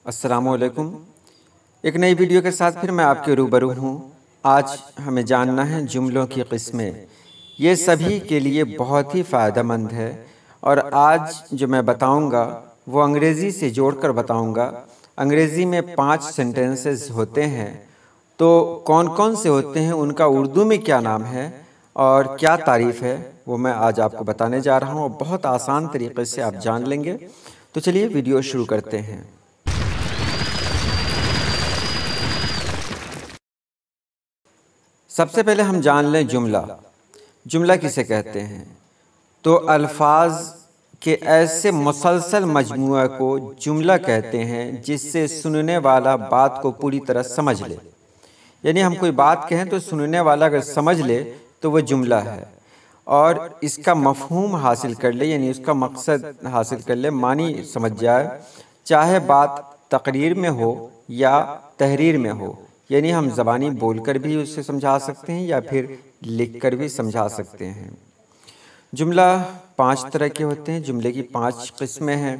अस्सलामुअलैकुम। एक नई वीडियो के साथ फिर मैं आपके रूबरू हूँ। आज हमें जानना है जुमलों की किस्में। ये सभी के लिए बहुत ही फ़ायदेमंद है और आज जो मैं बताऊँगा वो अंग्रेज़ी से जोड़कर बताऊँगा। अंग्रेज़ी में 5 सेंटेंसेस होते हैं, तो कौन कौन से होते हैं, उनका उर्दू में क्या नाम है और क्या तारीफ़ है, वो मैं आज आपको बताने जा रहा हूँ और बहुत आसान तरीके से आप जान लेंगे। तो चलिए वीडियो शुरू करते हैं। सबसे पहले हम जान लें जुमला। जुमला किसे कहते हैं? तो अल्फाज के ऐसे मुसलसल मजमूआ को जुमला कहते हैं जिससे सुनने वाला बात को पूरी तरह समझ ले। यानी हम कोई बात कहें तो सुनने वाला अगर समझ ले तो वह जुमला है और इसका मफहूम हासिल कर ले, यानी उसका मकसद हासिल कर ले, मानी समझ जाए, चाहे बात तकरीर में हो या तहरीर में हो। यानी हम ज़बानी बोलकर भी उसे समझा सकते हैं या फिर लिखकर भी समझा सकते हैं। जुमला 5 तरह के होते हैं। जुमले की 5 किस्में हैं।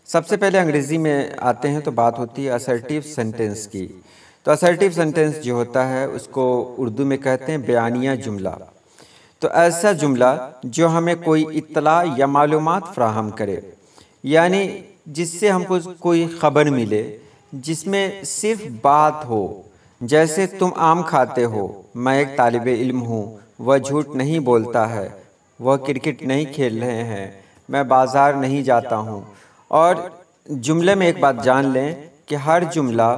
सबसे पहले अंग्रेज़ी में आते हैं तो बात होती है असर्टिव सेंटेंस की। तो असर्टिव सेंटेंस जो होता है उसको उर्दू में कहते हैं बयानिया जुमला। तो ऐसा जुमला जो हमें कोई इत्तला या मालूमात फ़राहम करे, यानी जिससे हमको कोई ख़बर मिले, जिसमें सिर्फ बात हो। जैसे तुम आम खाते हो, मैं एक तालिब इल्म हूँ, वह झूठ नहीं बोलता है, वह क्रिकेट नहीं खेल रहे हैं, मैं बाज़ार नहीं जाता हूँ। और जुमले में एक बात जान लें कि हर जुमला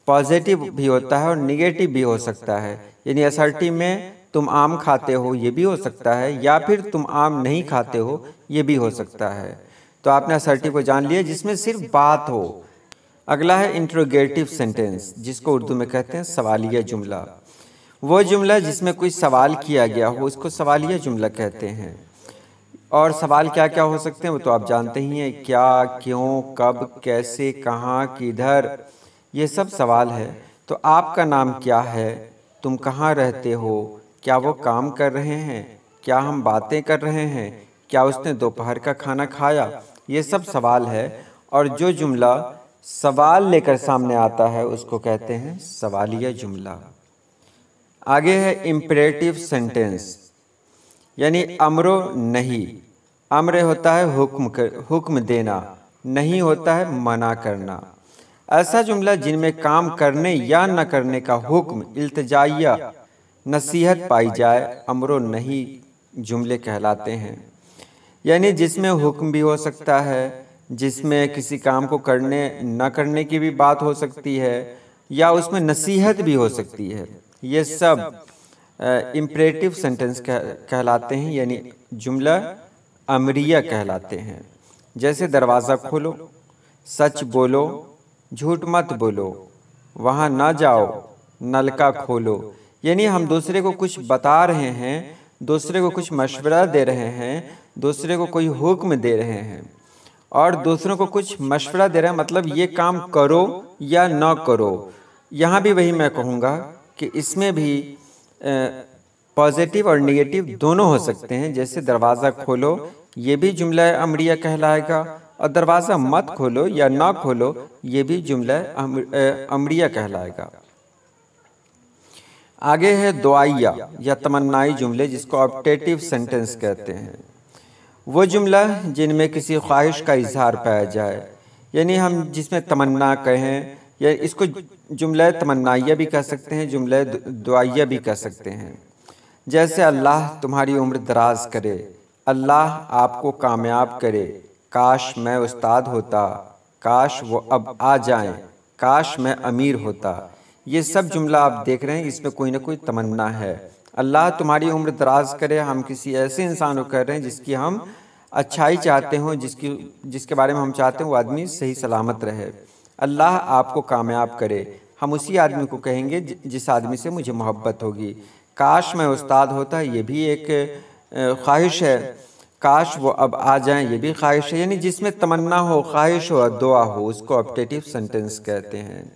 पॉजिटिव भी होता है और निगेटिव भी हो सकता है। यानी असर्टिव में तुम आम खाते हो ये भी हो सकता है, या फिर तुम आम नहीं खाते हो ये भी हो सकता है। तो आपने असर्टिव को जान लिया जिसमें सिर्फ बात हो। अगला है इंट्रोगेटिव सेंटेंस, जिसको उर्दू में कहते हैं सवालिया जुमला। वो जुमला जिसमें कोई सवाल किया गया हो उसको सवालिया जुमला कहते हैं। और सवाल क्या क्या हो सकते हैं वो तो आप जानते ही हैं, क्या, क्यों, कब, कैसे, कहाँ, किधर, ये सब सवाल है। तो आपका नाम क्या है, तुम कहाँ रहते हो, क्या वो काम कर रहे हैं, क्या हम बातें कर रहे हैं, क्या उसने दोपहर का खाना खाया, ये सब सवाल है। और जो जुमला सवाल लेकर सामने आता है उसको कहते हैं सवालिया जुमला। आगे है इम्परेटिव सेंटेंस, यानी अमरो नहीं। अम्र होता है हुक्म देना, नहीं होता है मना करना। ऐसा जुमला जिनमें काम करने या न करने का हुक्म, इल्तिजाइया, नसीहत पाई जाए, अमरो नहीं जुमले कहलाते हैं। यानी जिसमें हुक्म भी हो सकता है, जिसमें किसी काम को करने न करने की भी बात हो सकती है, या उसमें नसीहत भी हो सकती है, ये सब इम्परेटिव सेंटेंस कहलाते हैं, यानी जुमला अमरिया कहलाते हैं। जैसे दरवाज़ा खोलो, सच बोलो, झूठ मत बोलो, वहाँ ना जाओ, नलका खोलो। यानी हम दूसरे को कुछ बता रहे हैं, दूसरे को कुछ मशवरा दे रहे हैं, दूसरे को कोई हुक्म दे रहे हैं और दूसरों को कुछ मशवरा दे रहे हैं, मतलब ये काम करो या ना करो। यहाँ भी वही मैं कहूँगा कि इसमें भी पॉजिटिव और नेगेटिव दोनों हो सकते हैं। जैसे दरवाज़ा खोलो ये भी जुमला अमरिया कहलाएगा और दरवाज़ा मत खोलो या ना खोलो ये भी जुमला अमरिया कहलाएगा। आगे है दुआइया या तमन्नाई जुमले, जिसको ऑप्टेटिव सेंटेंस कहते हैं। वो जुमला जिनमें किसी ख्वाहिश का इजहार पाया जाए, यानी हम जिसमें तमन्ना कहें, या इसको जुमला तमन्नाइया भी कह सकते हैं, जुमला दुआइया भी कह सकते हैं। जैसे अल्लाह तुम्हारी उम्र दराज करे, अल्लाह आपको कामयाब करे, काश मैं उस्ताद होता, काश वो अब आ जाएं, काश मैं अमीर होता। ये सब जुमला आप देख रहे हैं, इसमें कोई ना कोई तमन्ना है। अल्लाह तुम्हारी उम्र दराज करे, हम किसी ऐसे इंसान को कह रहे हैं जिसकी हम अच्छाई चाहते हों, जिसके बारे में हम चाहते हैं वो आदमी सही सलामत रहे। अल्लाह आपको कामयाब करे, हम उसी आदमी को कहेंगे जिस आदमी से मुझे मोहब्बत होगी। काश मैं उस्ताद होता, ये भी एक ख्वाहिश है। काश वो अब आ जाएं, ये भी ख्वाहिश है। यानी जिसमें तमन्ना हो, ख्वाहिश हो और दुआ हो, उसको ऑप्टेटिव सेंटेंस कहते हैं।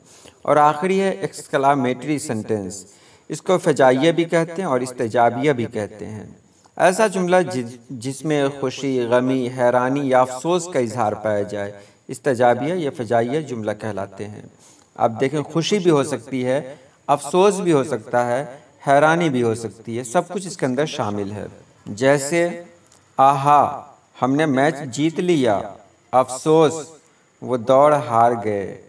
और आखिरी है एक्सक्लामेटरी सेंटेंस, इसको फजाइया भी कहते हैं और इस्तेजाबिया भी कहते हैं। ऐसा जुमला जिसमें खुशी, गमी, हैरानी या अफसोस का इजहार पाया जाए, इस्तजाबिया या फ़जाइया जुमला कहलाते हैं। अब देखें, खुशी भी हो सकती है, अफसोस भी हो सकता है, हैरानी भी हो सकती है, सब कुछ इसके अंदर शामिल है। जैसे आहा, हमने मैच जीत लिया, अफसोस, वो दौड़ हार गए,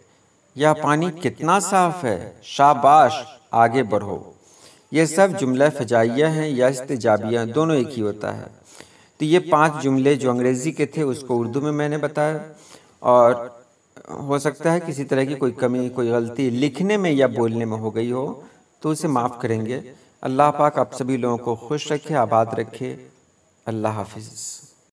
यह पानी कितना साफ है, शाबाश, आगे बढ़ो। ये सब जुमला फ़जाइया हैं या इस्तिजाबिया, दोनों एक ही होता है। तो ये 5 जुमले जो अंग्रेज़ी के थे उसको उर्दू में मैंने बताया, और हो सकता है किसी तरह की कोई कमी, कोई गलती लिखने में या बोलने में हो गई हो तो उसे माफ़ करेंगे। अल्लाह पाक आप सभी लोगों को खुश रखे, आबाद रखे। अल्लाह हाफिज़।